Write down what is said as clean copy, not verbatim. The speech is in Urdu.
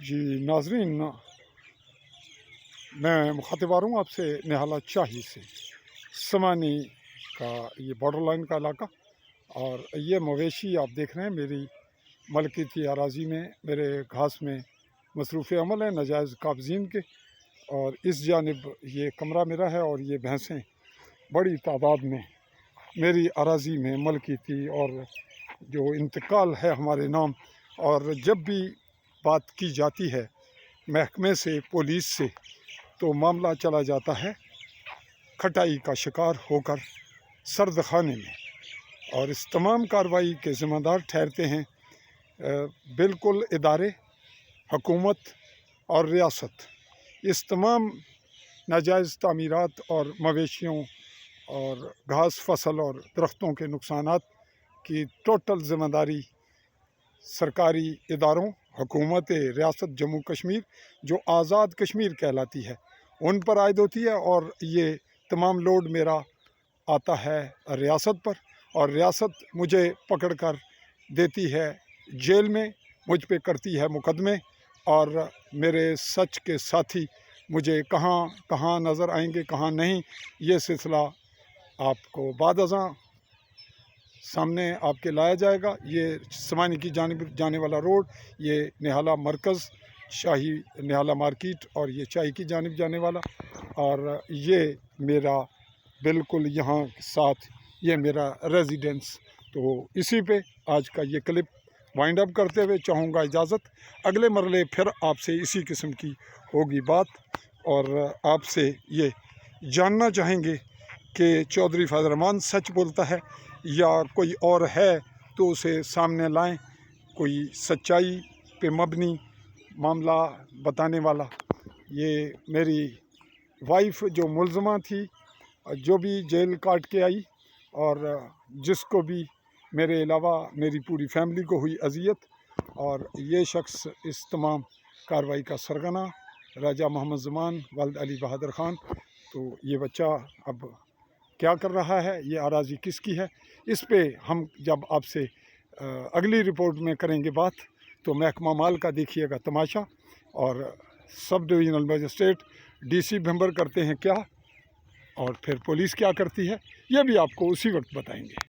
جی ناظرین، میں مخاطب آ رہا ہوں آپ سے نہالہ چاہی سے، سمانی کا یہ بارڈر لائن کا علاقہ، اور یہ مویشی آپ دیکھ رہے ہیں میری ملکیتی اراضی میں، میرے گھاس میں مصروف عمل ہے ناجائز قابضین کے، اور اس جانب یہ کمرہ میرا ہے، اور یہ بھینسیں بڑی تعداد میں میری اراضی میں ملکیتی اور جو انتقال ہے ہمارے نام. اور جب بھی بات کی جاتی ہے محکمے سے، پولیس سے، تو معاملہ چلا جاتا ہے کھٹائی کا شکار ہو کر سرد خانے میں، اور اس تمام کارروائی کے ذمہ دار ٹھہرتے ہیں بالکل ادارے، حکومت اور ریاست. اس تمام ناجائز تعمیرات اور مویشیوں اور گھاس فصل اور درختوں کے نقصانات کی ٹوٹل ذمہ داری سرکاری اداروں، حکومت ریاست جموں کشمیر جو آزاد کشمیر کہلاتی ہے، ان پر عائد ہوتی ہے. اور یہ تمام لوڈ میرا آتا ہے ریاست پر، اور ریاست مجھے پکڑ کر دیتی ہے جیل میں، مجھ پہ کرتی ہے مقدمے، اور میرے سچ کے ساتھی مجھے کہاں کہاں نظر آئیں گے کہاں نہیں، یہ سلسلہ آپ کو بعد ازاں سامنے آپ کے لایا جائے گا. یہ سمانی کی جانب جانے والا روڈ، یہ نہالہ مرکز، شاہی نہالہ مارکیٹ، اور یہ چائی کی جانب جانے والا، اور یہ میرا بالکل یہاں ساتھ یہ میرا ریزیڈنس. تو اسی پہ آج کا یہ کلپ وائنڈ اپ کرتے ہوئے چاہوں گا اجازت. اگلے مرلے پھر آپ سے اسی قسم کی ہوگی بات، اور آپ سے یہ جاننا چاہیں گے کہ چودھری فیض الرحمان سچ بولتا ہے یا کوئی اور ہے، تو اسے سامنے لائیں، کوئی سچائی پہ مبنی معاملہ بتانے والا. یہ میری وائف جو ملزمہ تھی، جو بھی جیل کاٹ کے آئی، اور جس کو بھی میرے علاوہ میری پوری فیملی کو ہوئی اذیت، اور یہ شخص اس تمام کارروائی کا سرغنہ راجہ محمد زمان والد علی بہادر خان. تو یہ بچہ اب کیا کر رہا ہے، یہ اراضی کس کی ہے، اس پہ ہم جب آپ سے اگلی رپورٹ میں کریں گے بات، تو محکمہ مال کا دیکھیے گا تماشا، اور sub divisional magistrate D C Bhimber کرتے ہیں کیا، اور پھر پولیس کیا کرتی ہے، یہ بھی آپ کو اسی وقت بتائیں گے.